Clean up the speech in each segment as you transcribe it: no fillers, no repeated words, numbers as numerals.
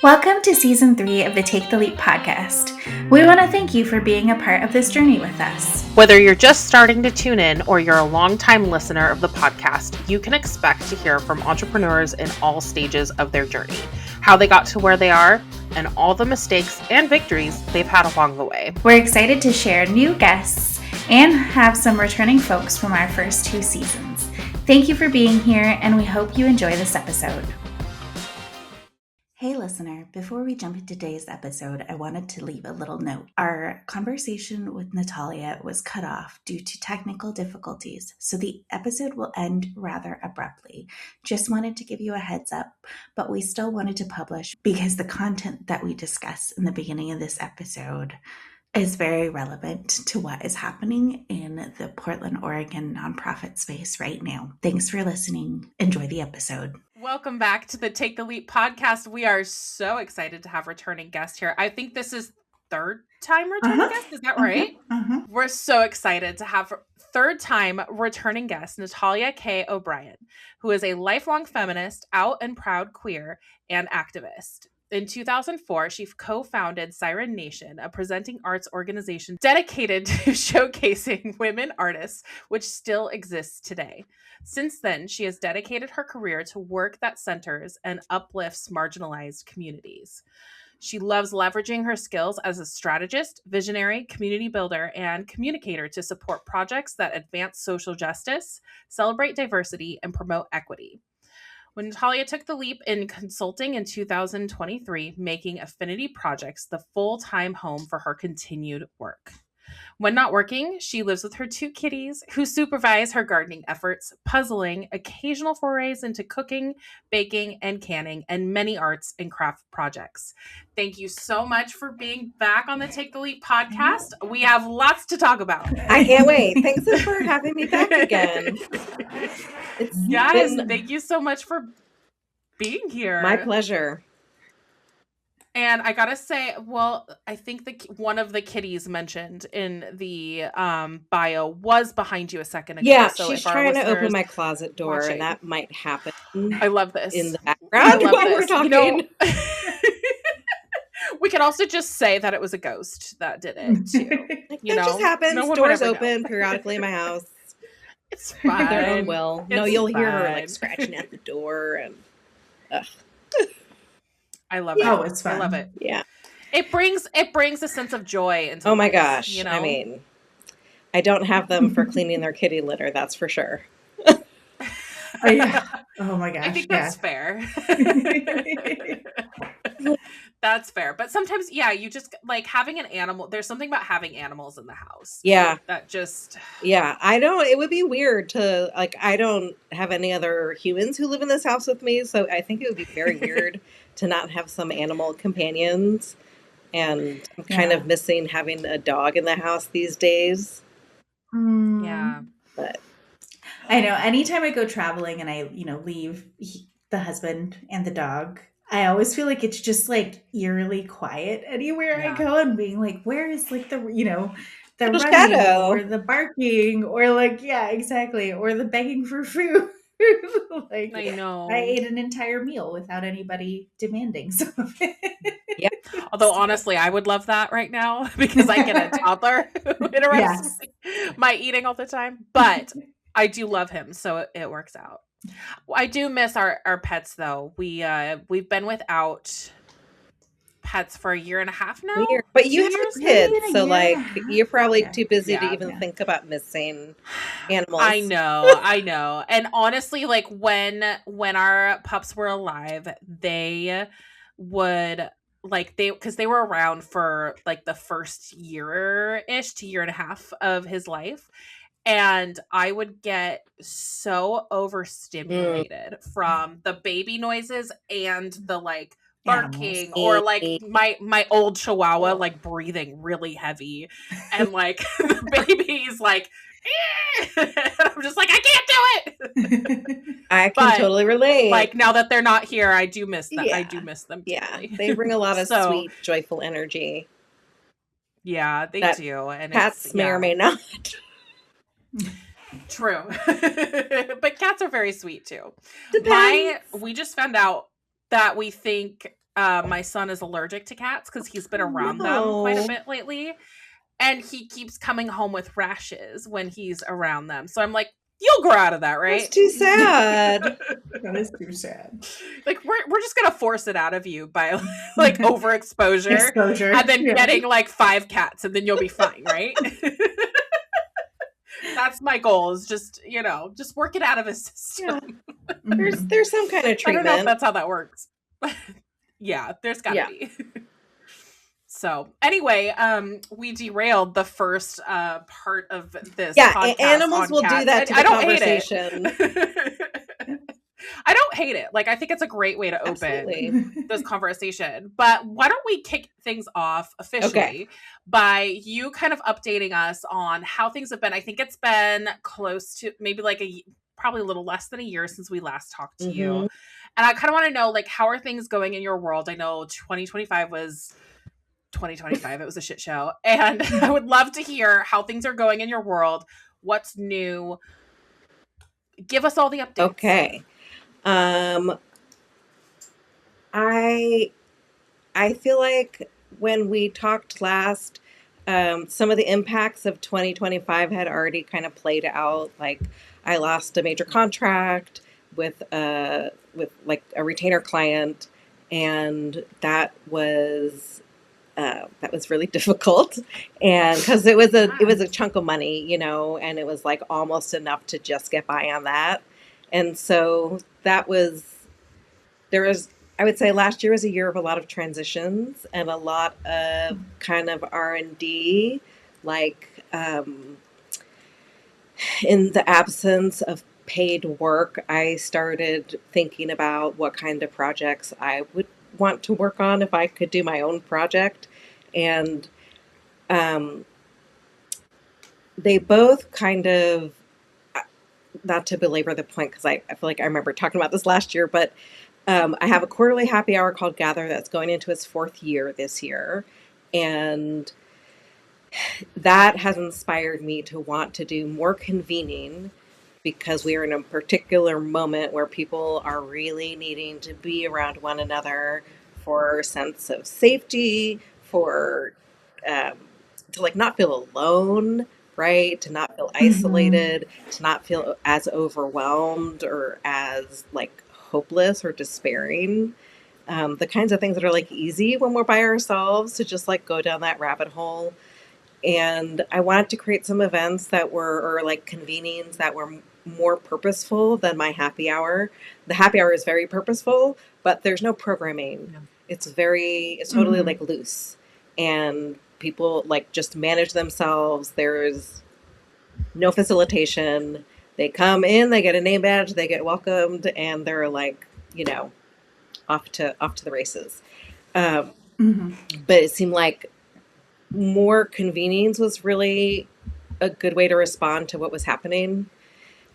Welcome to Season 3 of the Take the Leap podcast. We want to thank you for being a part of this journey with us. Whether you're just starting to tune in or you're a longtime listener of the podcast, you can expect to hear from entrepreneurs in all stages of their journey, how they got to where they are, and all the mistakes and victories they've had along the way. We're excited to share new guests and have some returning folks from our first 2 seasons. Thank you for being here, and we hope you enjoy this episode. Hey listener, before we jump into today's episode, I wanted to leave a little note. Our conversation with Natalia was cut off due to technical difficulties, so the episode will end rather abruptly. Just wanted to give you a heads up, but we still wanted to publish because the content that we discuss in the beginning of this episode is very relevant to what is happening in the Portland, Oregon nonprofit space right now. Thanks for listening. Enjoy the episode. Welcome back to the Take the Leap podcast. We are so excited to have returning guest here. I think this is third time returning guest. Is that right? We're so excited to have third time returning guest, Natalia Kay-O'Brien, who is a lifelong feminist, out and proud queer, and activist. In 2004, she co-founded Siren Nation, a presenting arts organization dedicated to showcasing women artists, which still exists today. Since then, she has dedicated her career to work that centers and uplifts marginalized communities. She loves leveraging her skills as a strategist, visionary, community builder, and communicator to support projects that advance social justice, celebrate diversity, and promote equity. When Natalia took the leap in consulting in 2023, making Affinity Projects the full-time home for her continued work. When not working, she lives with her 2 kitties who supervise her gardening efforts, puzzling, occasional forays into cooking, baking, and canning, and many arts and craft projects. Thank you so much for being back on the Take the Leap podcast. We have lots to talk about. I can't wait. Thanks for having me back again. Thank you so much for being here. My pleasure. And I gotta say, well, I think one of the kitties mentioned in the bio was behind you a second ago. Yeah, so she's trying to open my closet door, and that might happen. I love this in the background while we're talking. You know, we can also just say that it was a ghost that did it too. Just happens. No doors open periodically in my house. It's fine. Their own will. No, you'll hear her like scratching at the door, and I love it. Oh, it's fun. I love it. Yeah. It brings a sense of joy into my life, gosh. You know? I mean, I don't have them for cleaning their kitty litter, that's for sure. Oh, yeah. Oh my gosh. I think that's fair. That's fair. But sometimes, you just like having an animal. There's something about having animals in the house. Yeah. That just. Yeah. It would be weird to I don't have any other humans who live in this house with me. So I think it would be very weird to not have some animal companions. And I'm kind of missing having a dog in the house these days. Yeah. But I know anytime I go traveling and I, leave the husband and the dog, I always feel like it's just like eerily quiet anywhere I go, and being like, where is like the, the running shadow or the barking or like, yeah, exactly. Or the begging for food. Like, I know. I ate an entire meal without anybody demanding some of it. Yep. Although honestly, I would love that right now because I get a toddler who interrupts my eating all the time. But I do love him, so it works out. I do miss our pets though. We've been without pets for a year and a half now. Weird. But you have kids, so like you're probably too busy to even think about missing animals. I know. And honestly, like when our pups were alive, they would because they were around for like the first year-ish to year and a half of his life. And I would get so overstimulated from the baby noises and the like barking or like my old chihuahua like breathing really heavy and like the baby's like I'm just like I can't do it. I can totally relate. Like now that they're not here, I do miss them. I do miss them. Yeah, they bring a lot of sweet, joyful energy. Yeah, they do. And cats may or may not. True. But cats are very sweet too. Depends. We just found out that we think my son is allergic to cats because he's been around them quite a bit lately. And he keeps coming home with rashes when he's around them. So I'm like, you'll grow out of that, right? That's too sad. That is too sad. Like we're just gonna force it out of you by like overexposure, and then getting like 5 cats, and then you'll be fine, right? That's my goal. Is just just work it out of his system. Yeah. There's some kind of treatment. I don't know if that's how that works. Yeah, there's gotta be. So anyway, we derailed the first part of this. Yeah, animals will do that to the conversation. I don't hate it. Like, I think it's a great way to open this conversation. But why don't we kick things off officially by you kind of updating us on how things have been. I think it's been close to maybe like probably a little less than a year since we last talked to you. And I kind of want to know, like, how are things going in your world? I know 2025 was 2025. It was a shit show. And I would love to hear how things are going in your world. What's new? Give us all the updates. Okay. I feel like when we talked last, some of the impacts of 2025 had already kind of played out. Like, I lost a major contract with like a retainer client, and that was really difficult, and because it was a chunk of money, and it was like almost enough to just get by on that. And so I would say last year was a year of a lot of transitions and a lot of kind of R&D, like in the absence of paid work, I started thinking about what kind of projects I would want to work on if I could do my own project. And they both kind of, not to belabor the point, because I feel like I remember talking about this last year, but I have a quarterly happy hour called Gather that's going into its 4th year this year. And that has inspired me to want to do more convening, because we are in a particular moment where people are really needing to be around one another for a sense of safety, for to like not feel alone, right? To not feel isolated, to not feel as overwhelmed or as like hopeless or despairing. The kinds of things that are like easy when we're by ourselves, to just like go down that rabbit hole. And I wanted to create some events that were, or like convenings that were more purposeful than my happy hour. The happy hour is very purposeful, but there's no programming. No. It's totally like loose, and people like just manage themselves. There's no facilitation. They come in, they get a name badge, they get welcomed, and they're like, off to the races. But it seemed like more convenings was really a good way to respond to what was happening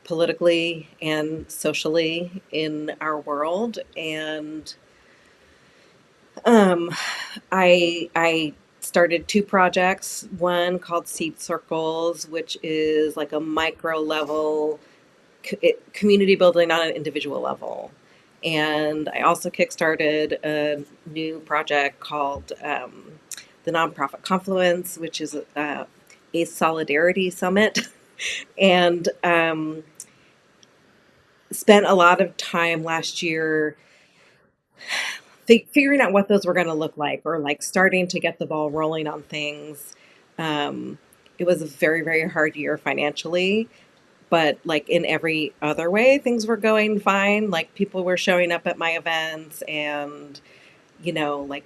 politically and socially in our world. And I started 2 projects, one called Seed Circles, which is like a micro level community building on an individual level. And I also kickstarted a new project called the Nonprofit Confluence, which is a solidarity summit. And spent a lot of time last year figuring out what those were going to look like, or like starting to get the ball rolling on things. It was a very, very hard year financially, but like in every other way, things were going fine. Like people were showing up at my events, and, like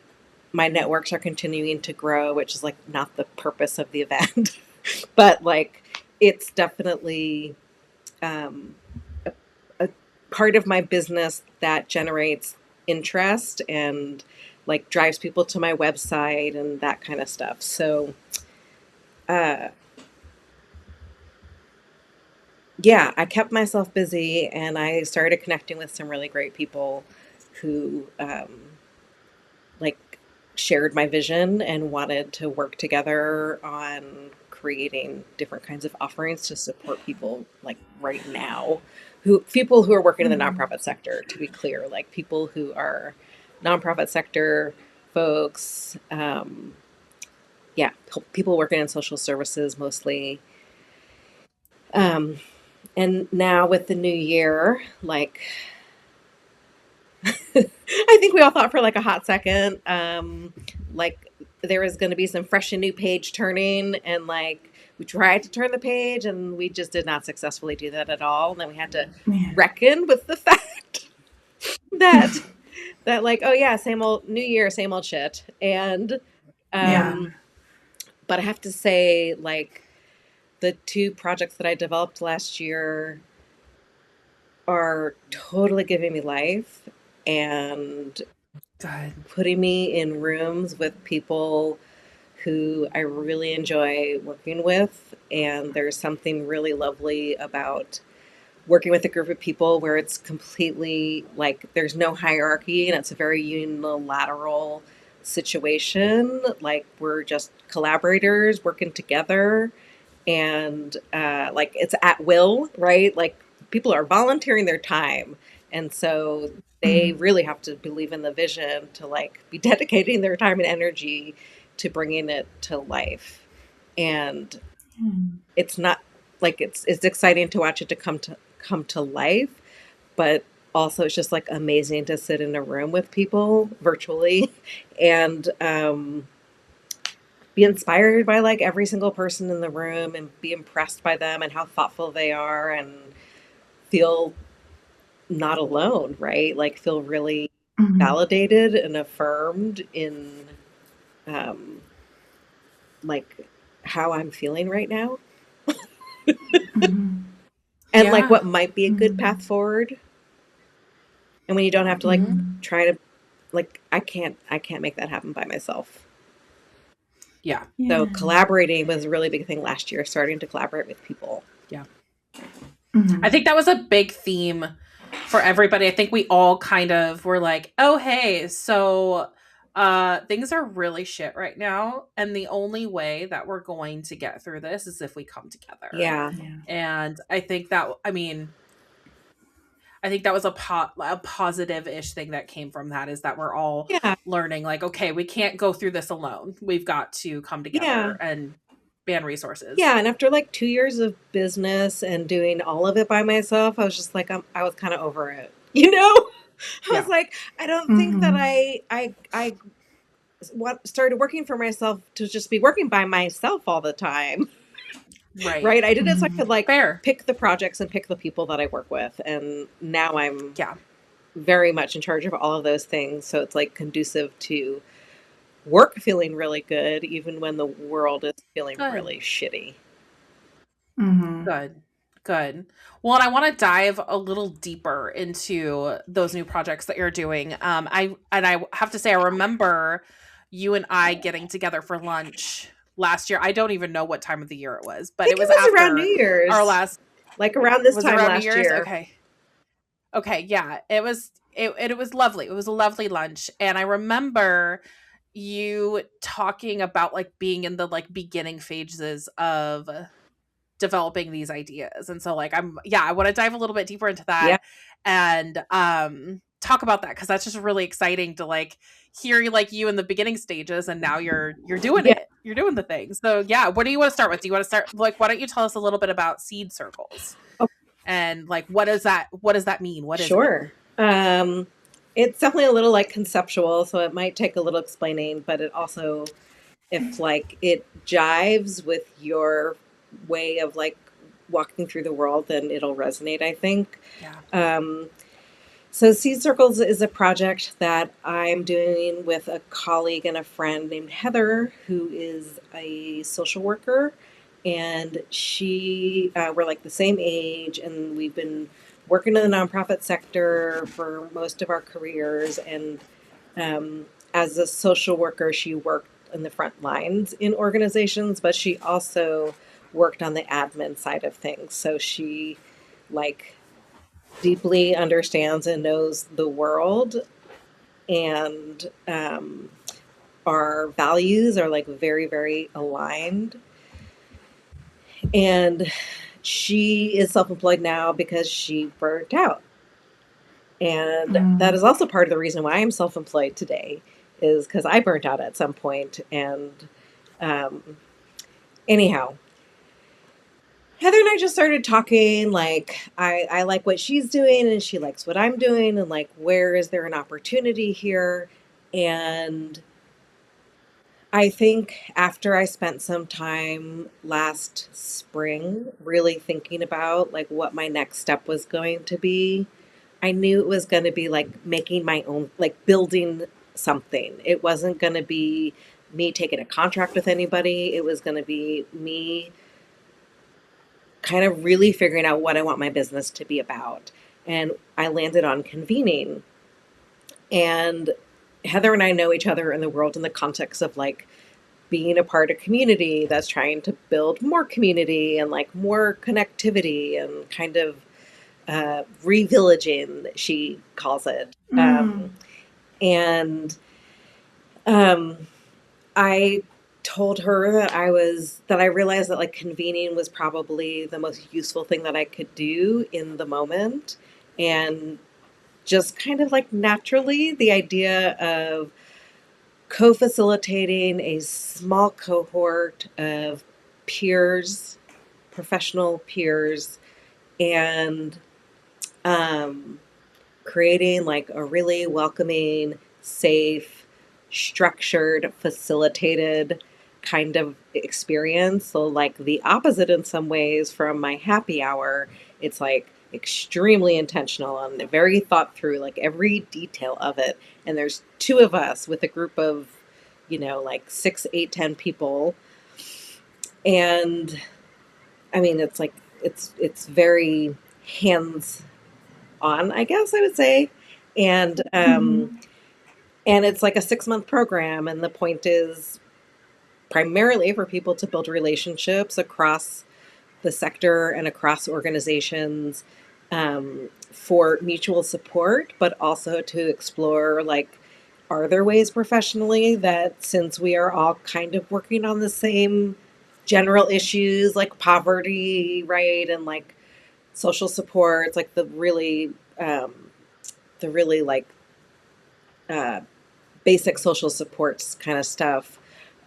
my networks are continuing to grow, which is like not the purpose of the event, but like it's definitely a part of my business that generates interest and like drives people to my website and that kind of stuff. So, yeah, I kept myself busy, and I started connecting with some really great people who, like shared my vision and wanted to work together on creating different kinds of offerings to support people like right now, people who are working in the nonprofit sector, to be clear, like people who are nonprofit sector folks. Yeah, people working in social services mostly. And now with the new year, like, I think we all thought for like a hot second, like there was going to be some fresh and new page turning, and like we tried to turn the page, and we just did not successfully do that at all. And then we had to reckon with the fact that like, oh yeah, same old new year, same old shit. And but I have to say, like, the two projects that I developed last year are totally giving me life and putting me in rooms with people who I really enjoy working with. And there's something really lovely about working with a group of people where it's completely like there's no hierarchy and it's a very unilateral situation. Like we're just collaborators working together, and like it's at will, right? Like people are volunteering their time, and so they really have to believe in the vision to like be dedicating their time and energy to bringing it to life. And it's not like it's exciting to watch it to come to life, but also it's just like amazing to sit in a room with people virtually and be inspired by like every single person in the room and be impressed by them and how thoughtful they are, and feel not alone, right? Like feel really validated and affirmed in like how I'm feeling right now. And like what might be a good path forward. And when you don't have to like try to like I can't make that happen by myself. Yeah. So collaborating was a really big thing last year, starting to collaborate with people. Yeah. I think that was a big theme for everybody. I think we all kind of were like, oh, hey, so things are really shit right now. And the only way that we're going to get through this is if we come together. Yeah. And I think that, I mean, I think that was a positive-ish thing that came from that, is that we're all learning like, okay, we can't go through this alone. We've got to come together and band resources. Yeah. And after like 2 years of business and doing all of it by myself, I was just like, I was kind of over it, you know? I was like, I don't think that I started working for myself to just be working by myself all the time. Right. I did it so I could like pick the projects and pick the people that I work with. And now I'm very much in charge of all of those things. So it's like conducive to work feeling really good, even when the world is feeling really shitty. Good. Well, and I want to dive a little deeper into those new projects that you're doing. I have to say, I remember you and I getting together for lunch last year. I don't even know what time of the year it was, but it was after around New Year's. Our last, like around this time last year. Okay, yeah, it was lovely. It was a lovely lunch, and I remember you talking about like being in the like beginning phases of developing these ideas. And so like I want to dive a little bit deeper into that and talk about that, because that's just really exciting to like hear like you in the beginning stages, and now you're doing it. You're doing the thing. So yeah, what do you want to start with? Do you want to start like, why don't you tell us a little bit about seed circles? And like what does that mean? What is it? It's definitely a little like conceptual, so it might take a little explaining, but it also, if like it jives with your way of like walking through the world, then it'll resonate, I think. So Seed Circles is a project that I'm doing with a colleague and a friend named Heather, who is a social worker. And we're like the same age, and we've been working in the nonprofit sector for most of our careers. And as a social worker, she worked in the front lines in organizations, but she also worked on the admin side of things. So she like deeply understands and knows the world, and our values are like very, very aligned. And she is self-employed now because she burnt out. And that is also part of the reason why I'm self-employed today, is because I burnt out at some point. And anyhow, Heather and I just started talking, like, I like what she's doing and she likes what I'm doing, and like, where is there an opportunity here? And I think after I spent some time last spring really thinking about like what my next step was going to be, I knew it was going to be like making my own, like building something. It wasn't going to be me taking a contract with anybody. It was going to be me kind of really figuring out what I want my business to be about. And I landed on convening. And Heather and I know each other in the world in the context of like being a part of community that's trying to build more community and like more connectivity and kind of revillaging, she calls it. And I told her that I realized that like convening was probably the most useful thing that I could do in the moment. And just kind of like naturally, the idea of co-facilitating a small cohort of peers, professional peers, and um, creating like a really welcoming, safe, structured, facilitated kind of experience. So, like the opposite in some ways from my happy hour, it's like extremely intentional and very thought through, like every detail of it. And there's two of us with a group of, like 6, 8, 10 people. And I mean, it's like, it's very hands on, I guess I would say. And and it's like a 6-month program, and the point is primarily for people to build relationships across the sector and across organizations, for mutual support, but also to explore like, are there ways professionally that, since we are all kind of working on the same general issues like poverty, right, and like social supports, like the really like uh, basic social supports kind of stuff,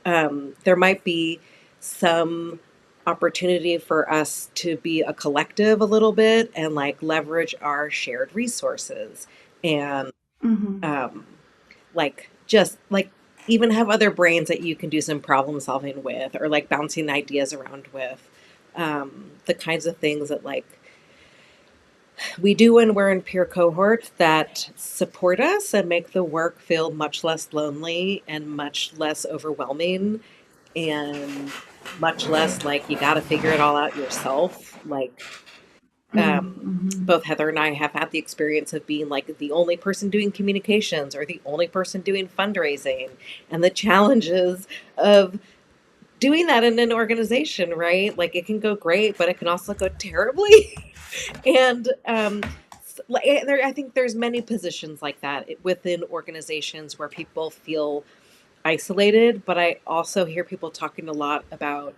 there might be some opportunity for us to be a collective a little bit and like leverage our shared resources and um, like just like even have other brains that you can do some problem solving with, or like bouncing ideas around with, the kinds of things that like we do when we're in peer cohorts that support us and make the work feel much less lonely and much less overwhelming and much less like you got to figure it all out yourself. Like, both Heather and I have had the experience of being like the only person doing communications or the only person doing fundraising, and the challenges of doing that in an organization, right? Like it can go great, but it can also go terribly. And I think there's many positions like that within organizations where people feel isolated, but I also hear people talking a lot about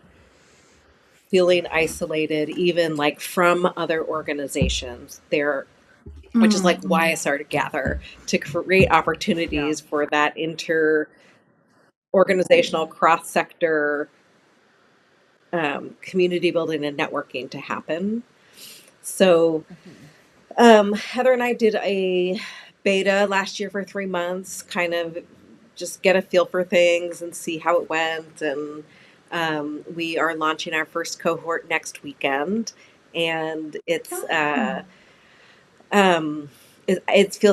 feeling isolated, even like from other organizations. Which is like why I started Gather, to create opportunities for that organizational cross sector community building and networking to happen. So Heather and I did a beta last year for 3 months, kind of just get a feel for things and see how it went. And we are launching our first cohort next weekend. And it feels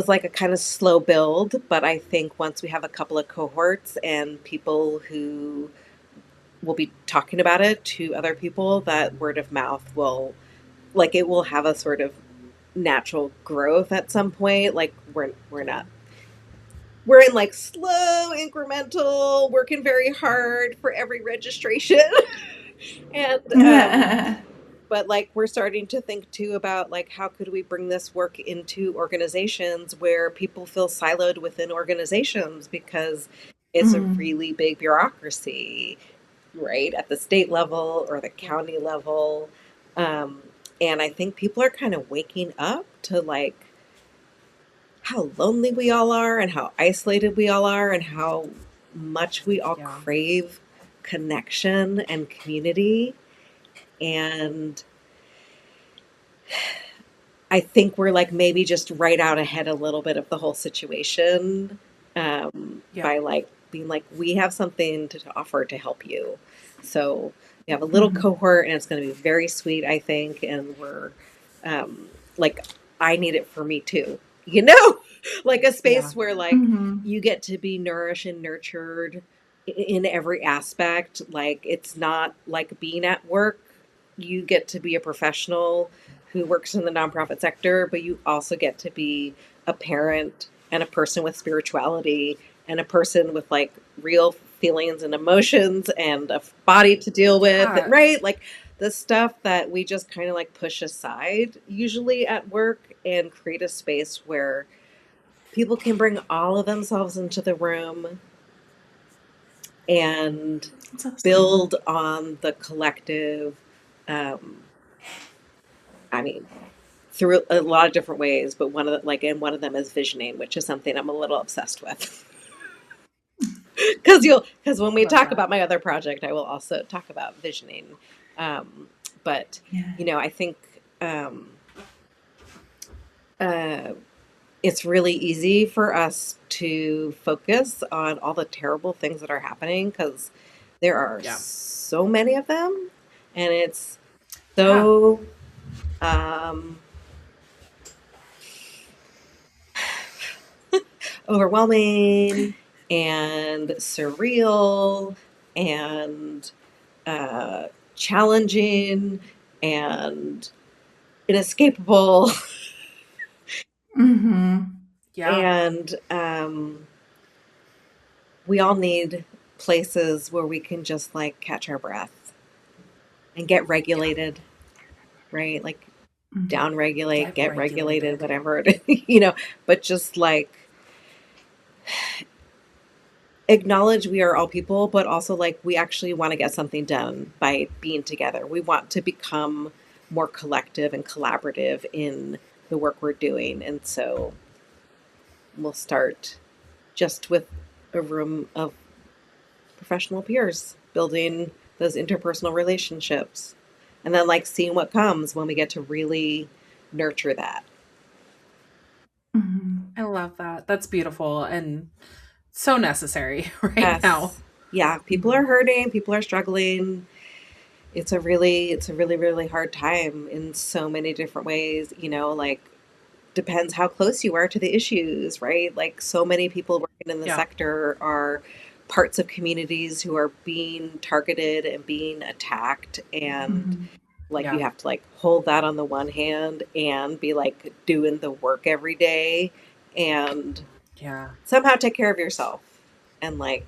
like a kind of slow build, but I think once we have a couple of cohorts and people who will be talking about it to other people, that word of mouth will, like, it will have a sort of natural growth at some point. Like we're in like slow incremental, working very hard for every registration. And but like we're starting to think too about like how could we bring this work into organizations where people feel siloed within organizations, because it's a really big bureaucracy, right, at the state level or the county level. And I think people are kind of waking up to like how lonely we all are and how isolated we all are and how much we all crave connection and community. And I think we're like maybe just right out ahead a little bit of the whole situation, by like being like, we have something to offer to help you. So we have a little cohort and it's going to be very sweet, I think. And we're like, I need it for me too, you know, like a space where like you get to be nourished and nurtured in every aspect. Like it's not like being at work. You get to be a professional who works in the nonprofit sector, but you also get to be a parent and a person with spirituality and a person with like real feelings and emotions and a body to deal with, right? Like the stuff that we just kind of like push aside usually at work, and create a space where people can bring all of themselves into the room and build on the collective. I mean, through a lot of different ways, but one of them is visioning, which is something I'm a little obsessed with. Because when we talk about my other project, I will also talk about visioning. But you know, I think it's really easy for us to focus on all the terrible things that are happening, because there are so many of them, and it's so overwhelming and surreal and challenging and inescapable. And we all need places where we can just like catch our breath and get regulated, right? Like down regulate, get regulated, whatever it is, you know, but just like acknowledge we are all people, but also like we actually want to get something done by being together. We want to become more collective and collaborative in the work we're doing. And so we'll start just with a room of professional peers, building those interpersonal relationships, and then like seeing what comes when we get to really nurture that. I love that. That's beautiful and so necessary right now. Yeah, people are hurting, people are struggling. It's a really, really hard time in so many different ways, you know, like depends how close you are to the issues, right? Like so many people working in the sector are parts of communities who are being targeted and being attacked, and like you have to like hold that on the one hand and be like doing the work every day and somehow take care of yourself and like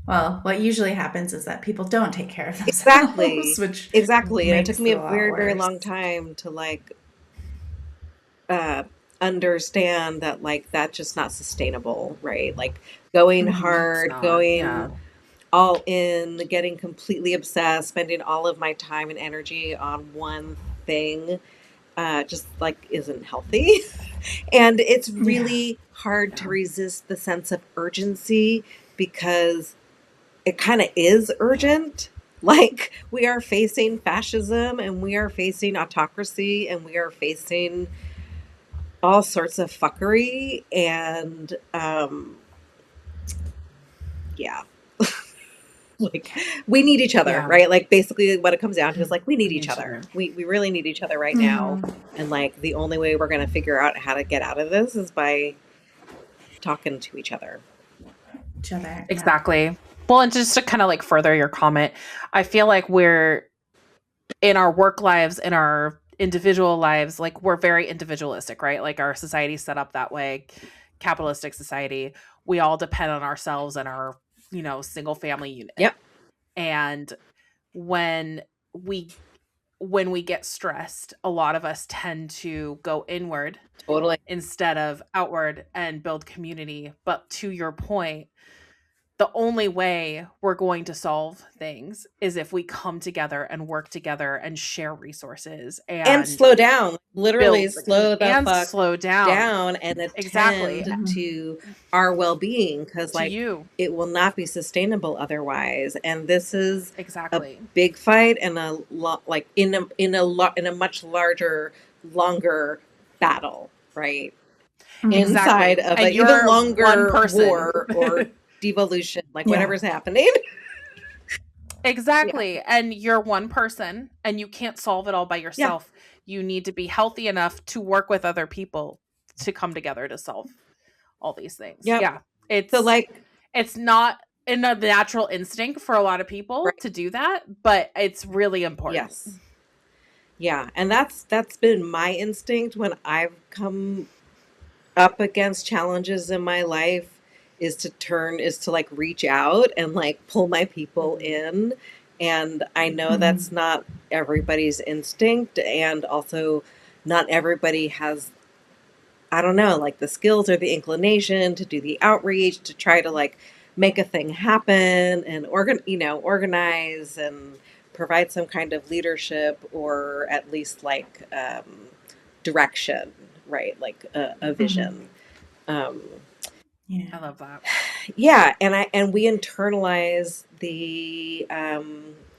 well, what usually happens is that people don't take care of themselves. Exactly. And it took me a very, very long time to like understand that like that's just not sustainable, right? Like going hard, going all in, getting completely obsessed, spending all of my time and energy on one thing, just like isn't healthy. And it's really hard to resist the sense of urgency, because it kind of is urgent. Like we are facing fascism and we are facing autocracy and we are facing all sorts of fuckery, and like we need each other, right? Like basically what it comes down to is like we need each other. We really need each other right now. And like the only way we're going to figure out how to get out of this is by talking to each other. Exactly. Well, and just to kind of like further your comment, I feel like we're in our work lives, in our individual lives, like we're very individualistic, right? Like our society's set up that way, capitalistic society. We all depend on ourselves and our, you know, single family unit. Yep. And when we get stressed, a lot of us tend to go inward instead of outward and build community. But to your point, the only way we're going to solve things is if we come together and work together and share resources and slow down, literally build slow the and fuck slow down. and Exactly. attend to our well-being, because To like you. it will not be sustainable otherwise. And this is a Exactly. big fight, and a lot like in a much larger, longer battle, right? Exactly. Inside of And an even you're one longer person. war or devolution, like Yeah. whatever's happening. Exactly. And you're one person and you can't solve it all by Yeah. yourself. You need to be healthy enough to work with other people to come together to solve all these things. Yep. Yeah. So like, It's not in a natural instinct for a lot of people right. to do that, but it's really important. Yes. Yeah, and that's been my instinct when I've come up against challenges in my life, is to like reach out and like pull my people in. And I know that's not everybody's instinct, and also not everybody has, I don't know, like the skills or the inclination to do the outreach, to try to like make a thing happen and organize and provide some kind of leadership, or at least like direction, right? Like a vision. Yeah. I love that. Yeah, and we internalize the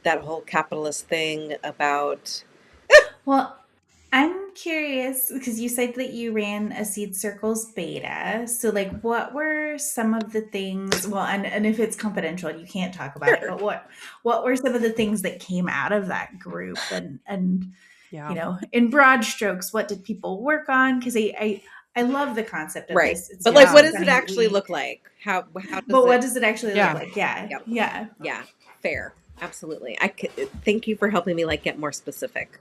that whole capitalist thing about. Well, I'm curious because you said that you ran a Seed Circles beta. So, like, what were some of the things? Well, and if it's confidential, you can't talk about it. Sure. But what were some of the things that came out of that group? And Yeah. you know, in broad strokes, what did people work on? Because I love the concept of Right, this. It's but like, what so does it funny that actually look like? How does But it? what does it actually Yeah. look like? Yeah, Yep. yeah. Yeah, fair. Absolutely. Thank you for helping me like get more specific.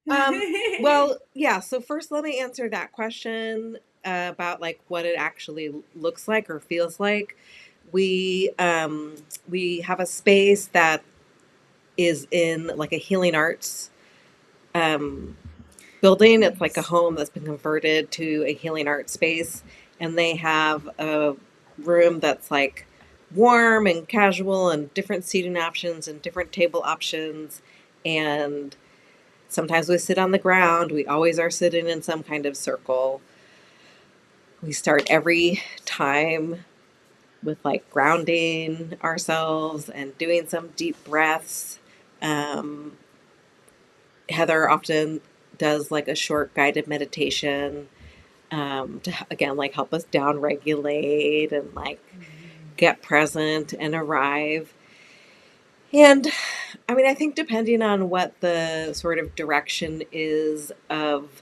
Yeah. Well, yeah, so first let me answer that question about like what it actually looks like or feels like. We have a space that is in like a healing arts building. It's like a home that's been converted to a healing arts space, and they have a room that's like warm and casual and different seating options and different table options. And sometimes we sit on the ground. We always are sitting in some kind of circle. We start every time with like grounding ourselves and doing some deep breaths. Heather often does like a short guided meditation to again like help us down regulate and like get present and arrive. And I mean, I think depending on what the sort of direction is of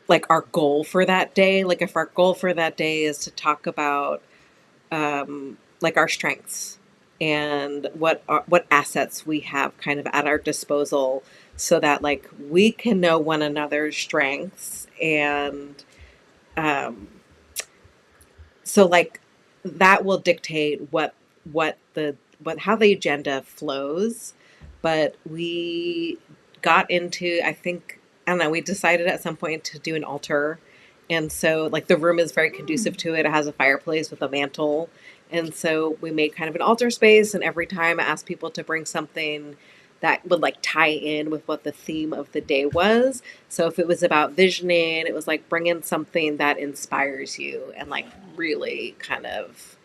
like our goal for that day, like if our goal for that day is to talk about like our strengths and what assets we have kind of at our disposal, so that like we can know one another's strengths, and um, so like that will dictate what how the agenda flows. But we got into, I think, I don't know, we decided at some point to do an altar. And so like the room is very conducive to it. It has a fireplace with a mantle. And so we made kind of an altar space, and every time I asked people to bring something that would like tie in with what the theme of the day was. So if it was about visioning, it was like bring in something that inspires you and like really kind of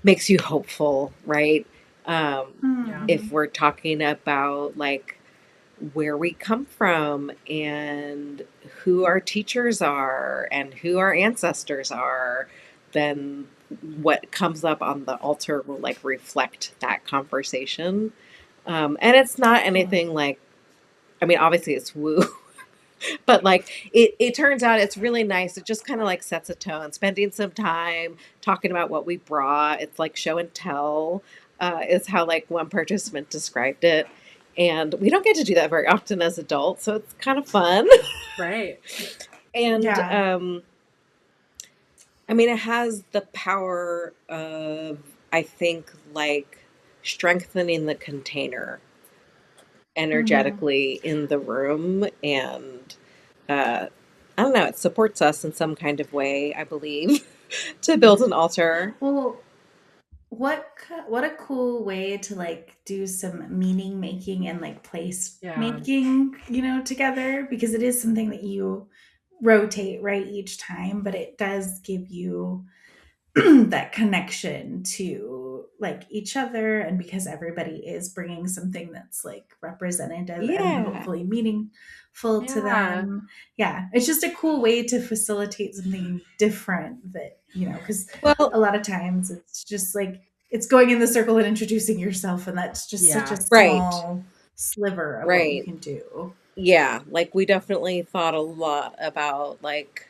makes you hopeful, right? If we're talking about like where we come from and who our teachers are and who our ancestors are, then what comes up on the altar will like reflect that conversation. And it's not anything like, I mean, obviously it's woo, but like it turns out it's really nice. It just kind of like sets a tone, spending some time talking about what we brought. It's like show and tell, is how like one participant described it. And we don't get to do that very often as adults, so it's kind of fun. Right. And Yeah. I mean, it has the power of, I think, like strengthening the container energetically in the room. And I don't know, it supports us in some kind of way, I believe. to build an altar. Well, what a cool way to like do some meaning making and like place making, together, because it is something that you rotate right each time, but it does give you that connection to like each other, and because everybody is bringing something that's like representative and hopefully meaningful to them. It's just a cool way to facilitate something different that, because a lot of times it's just like it's going in the circle and introducing yourself, and that's just such a small sliver of what you can do. Like we definitely thought a lot about like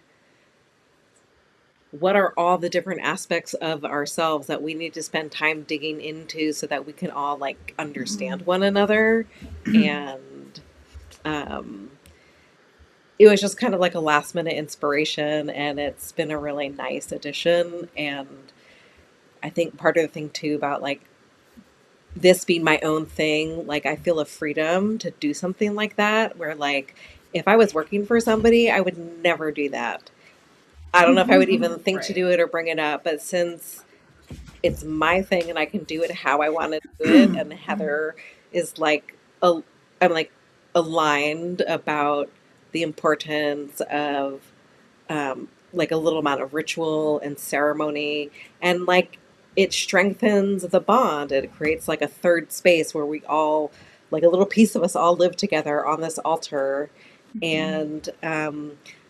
what are all the different aspects of ourselves that we need to spend time digging into so that we can all like understand one another. And it was just kind of like a last minute inspiration, and it's been a really nice addition. And I think part of the thing too about like this being my own thing, like I feel a freedom to do something like that, where like if I was working for somebody, I would never do that. I don't know if I would even think to do it or bring it up, but since it's my thing and I can do it how I want to do it, and Heather is like, I'm like aligned about the importance of like a little amount of ritual and ceremony, and like it strengthens the bond. It creates like a third space where we all, like a little piece of us all live together on this altar. And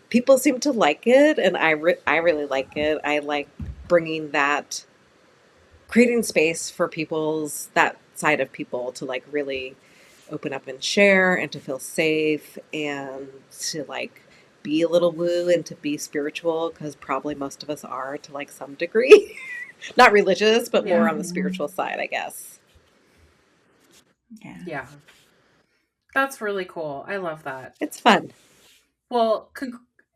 people seem to like it, and I really like it. I like bringing that, creating space for that side of people to like really open up and share, and to feel safe, and to like be a little woo and to be spiritual, because probably most of us are to like some degree. Not religious, but more on the spiritual side, I guess. Yeah. That's really cool. I love that. It's fun. Well,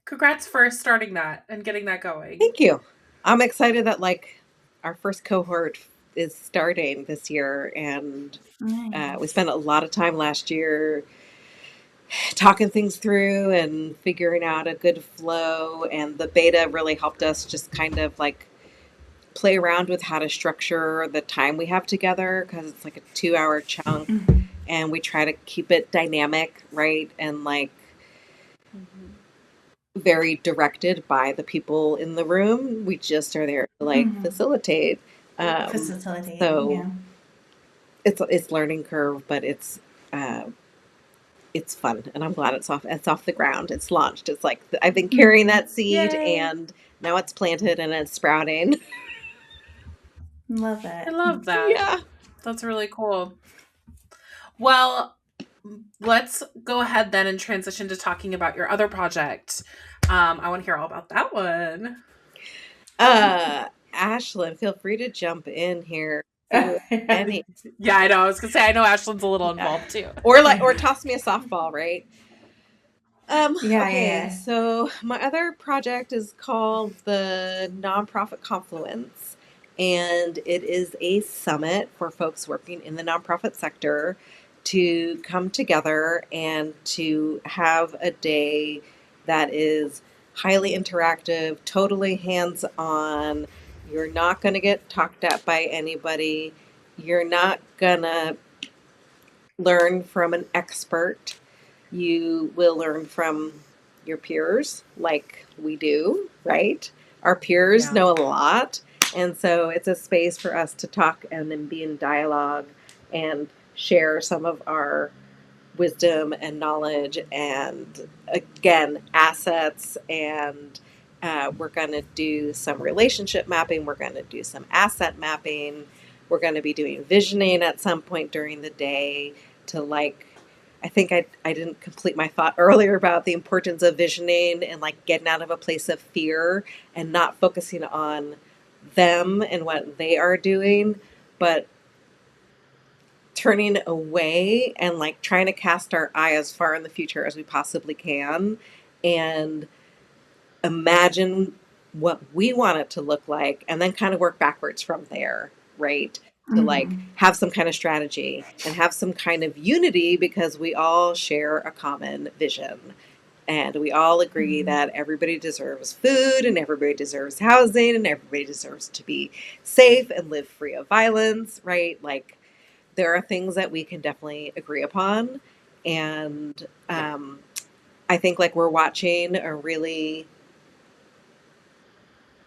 congrats for starting that and getting that going. Thank you. I'm excited that like our first cohort is starting this year, and we spent a lot of time last year talking things through and figuring out a good flow, and the beta really helped us just kind of like play around with how to structure the time we have together, because it's like a 2-hour chunk, and we try to keep it dynamic, right? And like very directed by the people in the room. We just are there to like facilitate. So it's learning curve, but it's fun, and I'm glad it's off the ground. It's launched. It's like I've been carrying that seed. Yay. And now it's planted and it's sprouting. Love it. I love that. Yeah. That's really cool. Well, let's go ahead then and transition to talking about your other project. I want to hear all about that one. Ashlyn, feel free to jump in here. Yeah, I know. I was gonna say, I know Ashlyn's a little involved too. Or toss me a softball, right? Okay. So my other project is called the Nonprofit Confluence, and it is a summit for folks working in the nonprofit sector to come together and to have a day that is highly interactive, totally hands-on. You're not going to get talked at by anybody. You're not going to learn from an expert. You will learn from your peers, like we do, right? Our peers know a lot. And so it's a space for us to talk and then be in dialogue and share some of our wisdom and knowledge, and again, assets. And we're going to do some relationship mapping. We're going to do some asset mapping. We're going to be doing visioning at some point during the day to like, I think I didn't complete my thought earlier about the importance of visioning and like getting out of a place of fear and not focusing on them and what they are doing, but turning away and like trying to cast our eye as far in the future as we possibly can and imagine what we want it to look like, and then kind of work backwards from there, right? To like have some kind of strategy and have some kind of unity, because we all share a common vision. And we all agree that everybody deserves food and everybody deserves housing and everybody deserves to be safe and live free of violence, right? Like, there are things that we can definitely agree upon. And I think like we're watching a really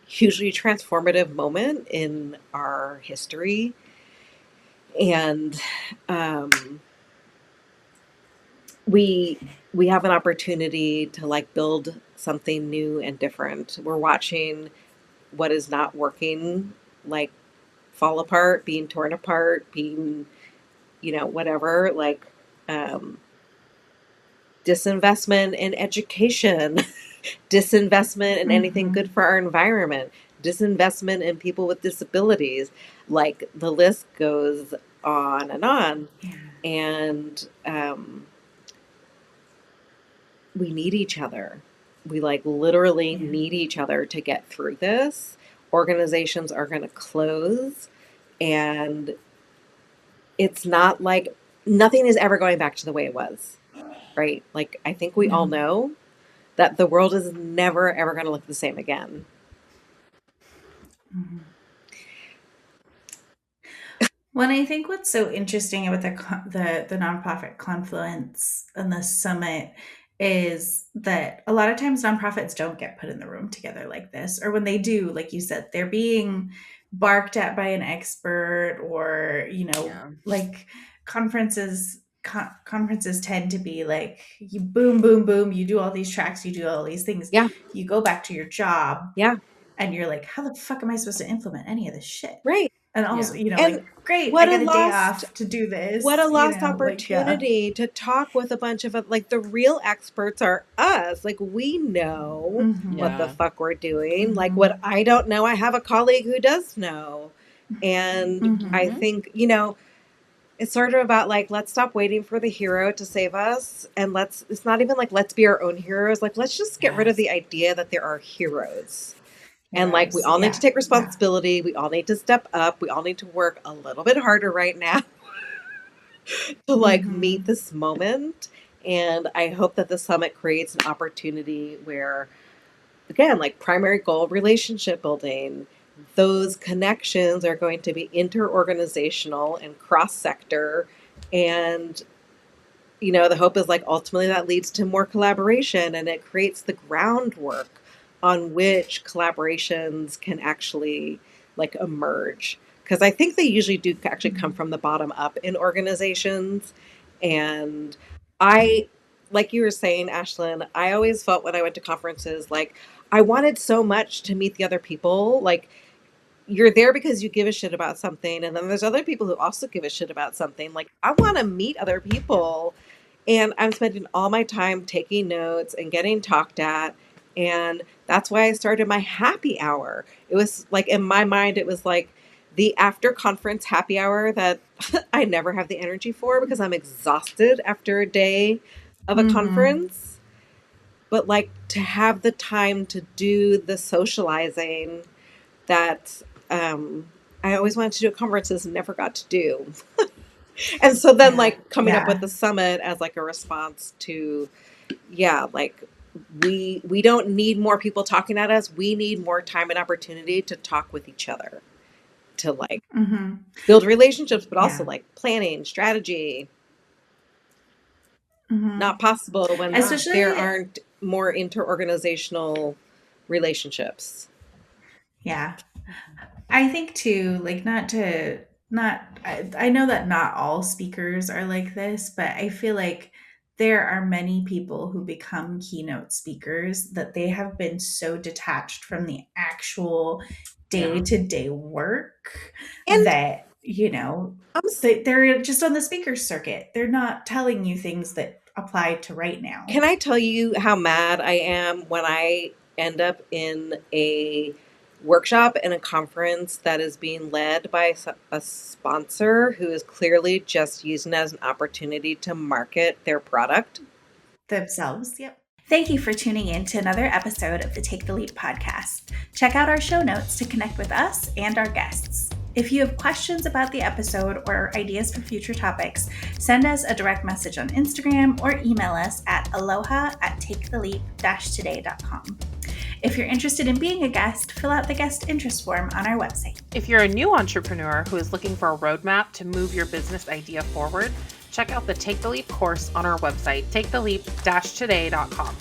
hugely transformative moment in our history. And we have an opportunity to like build something new and different. We're watching what is not working like fall apart, being torn apart, being, whatever, like disinvestment in education, disinvestment in anything good for our environment, disinvestment in people with disabilities. Like the list goes on and on. Yeah. And we need each other. We like literally need each other to get through this. Organizations are going to close, and it's not like nothing is ever going back to the way it was, right? Like, I think we all know that the world is never, ever going to look the same again. Well, I think what's so interesting about the nonprofit confluence and the summit is that a lot of times nonprofits don't get put in the room together like this, or when they do, like you said, they're being barked at by an expert, or like conferences tend to be like, you boom boom boom, you do all these tracks, you do all these things, you go back to your job, and you're like, how the fuck am I supposed to implement any of this shit? Right. And also, like, great, I got a day off to do this. What a lost opportunity to talk with a bunch of, like, the real experts are us. Like, we know what the fuck we're doing. Like, what I don't know, I have a colleague who does know. And I think, it's sort of about, like, let's stop waiting for the hero to save us. And it's not even like, let's be our own heroes. Like, let's just get rid of the idea that there are heroes. And like, we all need to take responsibility. We all need to step up. We all need to work a little bit harder right now to like meet this moment. And I hope that the summit creates an opportunity where, again, like primary goal, relationship building, those connections are going to be interorganizational and cross-sector. And, the hope is like ultimately that leads to more collaboration, and it creates the groundwork on which collaborations can actually like emerge. Because I think they usually do actually come from the bottom up in organizations. And like you were saying, Ashlyn, I always felt when I went to conferences, like I wanted so much to meet the other people. Like, you're there because you give a shit about something, and then there's other people who also give a shit about something. Like, I want to meet other people, and I'm spending all my time taking notes and getting talked at. And that's why I started my happy hour. It was like, in my mind, it was like the after conference happy hour that I never have the energy for because I'm exhausted after a day of a conference. But like, to have the time to do the socializing that I always wanted to do at conferences and never got to do. And so then like coming up with the summit as like a response to, like, we don't need more people talking at us. We need more time and opportunity to talk with each other, to like build relationships, but also like planning, strategy. Not possible when there aren't more interorganizational relationships. Yeah. I think too, like, I know that not all speakers are like this, but I feel like there are many people who become keynote speakers that they have been so detached from the actual day-to-day work that, they're just on the speaker circuit. They're not telling you things that apply to right now. Can I tell you how mad I am when I end up in a workshop and a conference that is being led by a sponsor who is clearly just using it as an opportunity to market their product themselves? Yep. Thank you for tuning in to another episode of the Take the Leap podcast. Check out our show notes to connect with us and our guests. If you have questions about the episode or ideas for future topics, send us a direct message on Instagram or email us at aloha@taketheleap-today.com. If you're interested in being a guest, fill out the guest interest form on our website. If you're a new entrepreneur who is looking for a roadmap to move your business idea forward, check out the Take the Leap course on our website, taketheleap-today.com.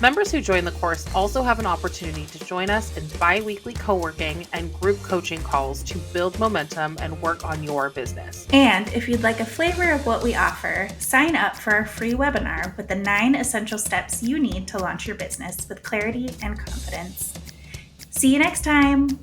Members who join the course also have an opportunity to join us in bi-weekly co-working and group coaching calls to build momentum and work on your business. And if you'd like a flavor of what we offer, sign up for our free webinar with the 9 essential steps you need to launch your business with clarity and confidence. See you next time.